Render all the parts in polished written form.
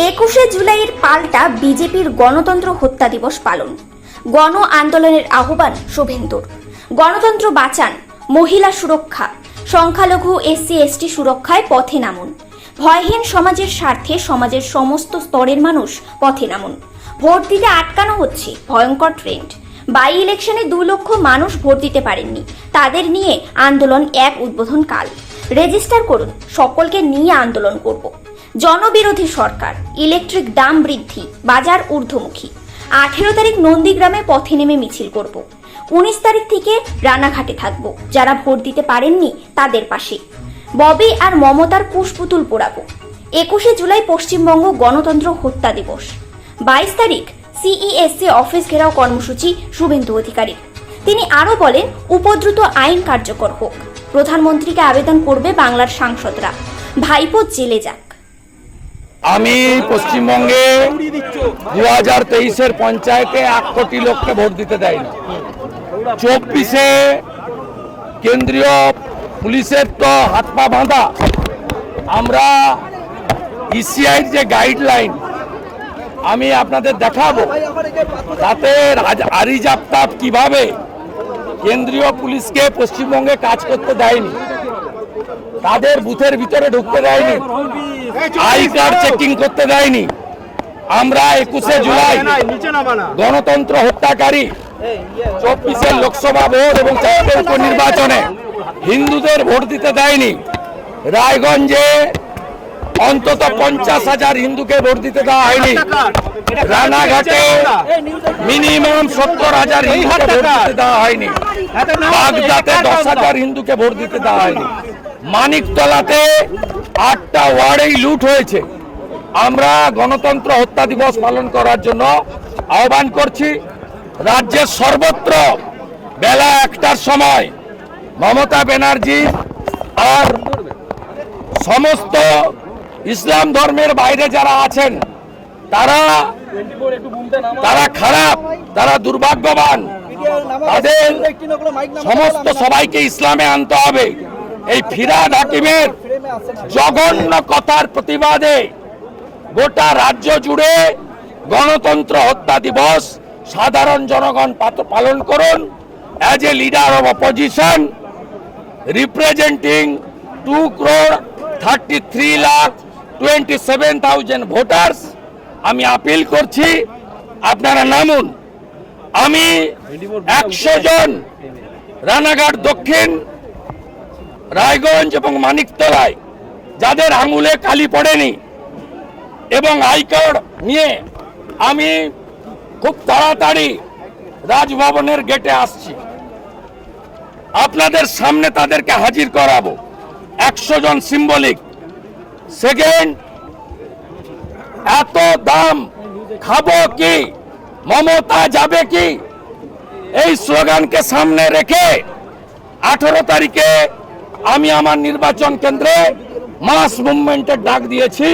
21শে জুলাইয়ের পাল্টা বিজেপির গণতন্ত্র হত্যা দিবস পালন। গণ আন্দোলনের আহ্বান শুভেন্দুর। গণতন্ত্র বাঁচান, মহিলা সুরক্ষা, সংখ্যালঘু এসসি এসটি সুরক্ষায় পথে নামুন। ভয়হীন সমাজের স্বার্থে সমাজের সমস্ত স্তরের মানুষ পথে নামুন। ভোট দিতে আটকানো হচ্ছে, ভয়ঙ্কর ট্রেন্ড। বাই ইলেকশনে 2 লক্ষ মানুষ ভোট দিতে পারেননি, তাদের নিয়ে আন্দোলন এক উদ্বোধন কাল। রেজিস্টার করুন, সকলকে নিয়ে আন্দোলন করব। জনবিরোধী সরকার, ইলেকট্রিক দাম বৃদ্ধি, বাজার ঊর্ধ্বমুখী। 18 তারিখ নন্দীগ্রামে পথে নেমে মিছিল করব। 19 তারিখ থেকে রানাঘাটে থাকব, যারা ভোট দিতে পারেননি তাদের পাশে। ববি আর মমতার কুশপুতুল পোড়াবো। 21শে জুলাই পশ্চিমবঙ্গ গণতন্ত্র হত্যা দিবস। 22 তারিখ সিইএসসি অফিস ঘেরাও কর্মসূচি শুভেন্দু অধিকারী। তিনি আরও বলেন, উপদ্রুত আইন কার্যকর হোক। প্রধানমন্ত্রীকে আবেদন করবে বাংলার সাংসদরা, ভাইপো জেলে যাক। আমি পশ্চিমবঙ্গে 2023-এর পঞ্চায়েতে 1 কোটি লোককে ভোট দিতে দেয়নি। 24-এ কেন্দ্রীয় পুলিশের তো হাত পা বাঁধা। আমরা ইসিআইর যে গাইডলাইন আমি আপনাদের দেখাবো, তাতে আরিজাপ্তাব কিভাবে কেন্দ্রীয় পুলিশকে পশ্চিমবঙ্গে কাজ করতে দেয়নি, তাদের বুথের ভিতরে ঢুকতে দেয়নি, আই কার্ড চেকিং করতে দেয়নি। আমরা 21শে জুলাই গণতন্ত্র হত্যাকারী 24-এর লোকসভা ভোট এবং 4টে উপনির্বাচনে হিন্দুদের ভোট দিতে দেয়নি। রায়গঞ্জে অন্তত 50,000 হিন্দুকে ভোট দিতে দেওয়া হয়নি। রানাঘাটে মিনিমাম 70,000 হিন্দুকে ভোট দিতে দেওয়া হয়নি। বাগদাতে 10,000 হিন্দুকে ভোট দিতে দেওয়া হয়নি। মানিকতলাতে 8টা ওয়ার্ডেই লুট হয়েছে। আমরা গণতন্ত্র হত্যা দিবস পালন করার জন্য আহ্বান করছি। রাজ্যের সর্বত্র বেলা 1টার সময় মমতা ব্যানার্জি আর সমস্ত ইসলাম ধর্মের বাইরে যারা আছেন তারা খারাপ, তারা দুর্ভাগ্যবান। তাদের সমস্ত সবাইকে ইসলামে আনতে হবে। এই ফিরহাদ হাকিমের জঘন্য কথার প্রতিবাদে গোটা রাজ্য জুড়ে গণতন্ত্র হত্যা দিবস সাধারণ জনগণ পালন করুন। As a leader of opposition representing 2,33,27,000 voters, আমি আপিল করছি, আপনারা নামুন। আমি 100 জন রানাঘাট দক্ষিণ, রায়গঞ্জ এবং মানিকতলায় যাদের আঙুলে কালি পড়েনি এবং আই কার্ড নিয়ে আমি খুব তাড়াতাড়ি রাজভবনের গেটে আসছি। আপনাদের সামনে তাদেরকে হাজির করাবো। 100 জন সিম্বলিক। সেকেন্ড, এত দাম খাবো কি, মমতা যাবে কি, এই স্লোগানকে সামনে রেখে 18 তারিখে আমি আমার নির্বাচন কেন্দ্রে মাস মুভমেন্টের ডাক দিয়েছি।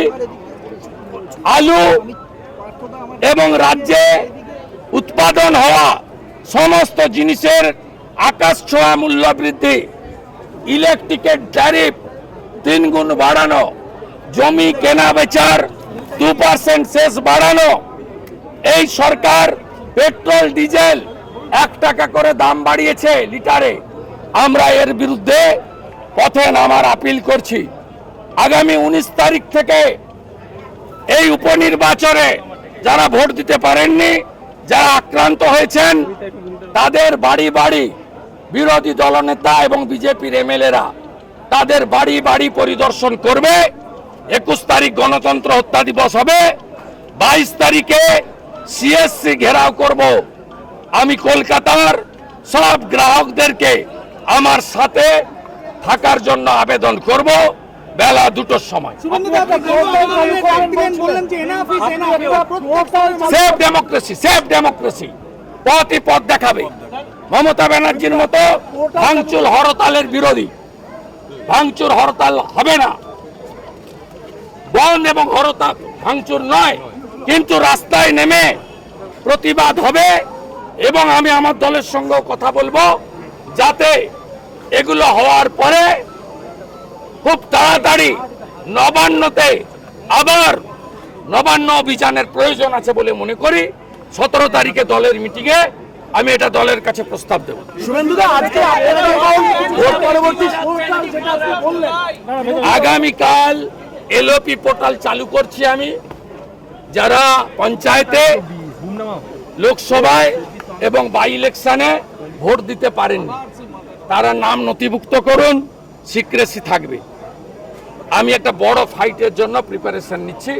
আলু এবং রাজ্যে উৎপাদন হওয়া সমস্ত জিনিসের আকাশ ছোঁয়া মূল্য বৃদ্ধি, ইলেকট্রিকের ট্যারিফ 3 গুণ বাড়ানো, জমি কেনা বেচার 2% সেস বাড়ানো, এই সরকার পেট্রোল ডিজেল 1 টাকা করে দাম বাড়িয়েছে লিটারে। আমরা এর বিরুদ্ধে পথে নামার আপিল করছি। আগামী 19 তারিখ থেকে এই উপনির্বাচনে যারা ভোট দিতে পারেননি, যারা আক্রান্ত হয়েছেন, তাদের বাড়ি বাড়ি বিরোধী দলনেতা এবং বিজেপির এমএলএরা তাদের বাড়ি বাড়ি পরিদর্শন করবে। 21 তারিখ গণতন্ত্র হত্যা দিবস হবে। 22 তারিখে সিএসসি ঘেরাও করব। আমি কলকাতার সব গ্রাহকদেরকে আমার সাথে থাকার জন্য আবেদন করব বেলা 2টোর সময়। সেফ ডেমোক্রেসি, সেফ ডেমোক্রেসি পথই পথ দেখাবে। মমতা ব্যানার্জির মতো ভাঙচুর হরতালের বিরোধী। ভাঙচুর হরতাল হবে না, বন্ধ এবং হরতাল ভাঙচুর নয়, কিন্তু রাস্তায় নেমে প্রতিবাদ হবে। এবং আমি আমার দলের সঙ্গেও কথা বলবো, যাতে এগুলো হওয়ার পরে খুব তাড়াতাড়ি নবান্নতে আবার নবান্ন অভিযানের প্রয়োজন আছে বলে মনে করি। 17 তারিখে দলের মিটিংয়ে আমি এটা দলের কাছে প্রস্তাব দেব। শুভেন্দুদা, আজকে আপনারা যখন ভোট পরবর্তী আগামীকাল এলওপি পোর্টাল চালু করছি আমি। যারা পঞ্চায়েতে, লোকসভায় এবং বাই ইলেকশনে ভোট দিতে পারেননি তারা নাম নথিভুক্ত করুন, সিক্রেসি থাকবে। আমি একটা বড় ফাইটের জন্য প্রিপারেশন নিচ্ছি।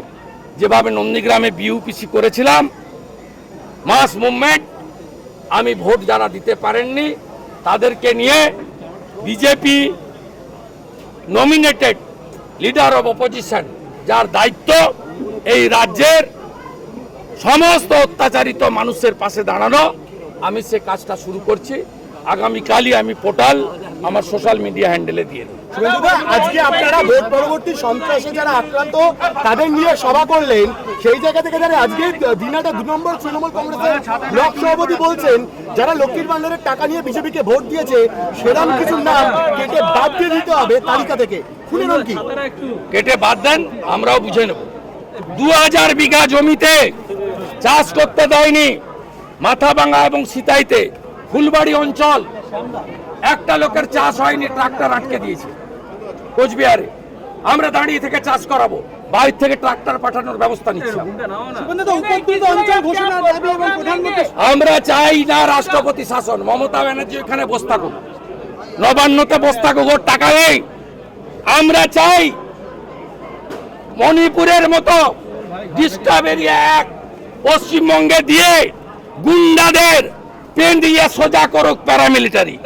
যেভাবে নন্দীগ্রামে বিউপিসি করেছিলাম, মাস মুভমেন্ট, আমি ভোট যারা দিতে পারেননি তাদেরকে নিয়ে BJP nominated leader of opposition, যার দায়িত্ব এই রাজ্যের সমস্ত অত্যাচারিত মানুষের পাশে দাঁড়ানো, আমি সে কাজটা শুরু করছি। আগামীকালই আমি পোর্টাল আমার সোশ্যাল মিডিয়া হ্যান্ডেলে দিয়ে দেব। শুভেন্দুদা, আজকে আপনারা ভোট পরবর্তী সন্ত্রাসে যারা আক্রান্ত তাদের নিয়ে সভা করলেন, সেই জায়গা থেকে যারা আজকে দিনাটা 2 নম্বর তৃণমূল কংগ্রেসের ব্লক সভাপতি বলছেন যারা লক্ষ্মীর ভান্ডারের টাকা নিয়ে বিজেপিকে ভোট দিয়েছে সেরকম কিছু নাম কেটে বাদ দিয়ে দিতে হবে তালিকা থেকে, শুনে নেন কি? কেটে বাদ দেন, আমরাও বুঝে নেব। 2000 বিঘা জমিতে চাষ করতে দেয়নি মাথাভাঙা এবং সিতাইতে। ফুলবাড়ি অঞ্চল একটা লোকের চাষ হয়নি, ট্রাক্টর আটকে দিয়েছে কোচবিহারে। আমরা দাঁড়িয়ে থেকে চাষ করাবো, বাইরে থেকে ট্রাক্টর পাঠানোর ব্যবস্থা নিচ্ছি। আমরা চাই না রাষ্ট্রপতি শাসন। মমতা ব্যানার্জি এখানে বসে থাকুক, নবান্নতে বসে থাকুক, ওর টাকা নেই। আমরা চাই মণিপুরের মতো ডিস্টার্ব এরিয়া এক পশ্চিমবঙ্গে দিয়ে গুন্ডাদের পেন দিয়ে সোজা করুক প্যারামিলিটারি।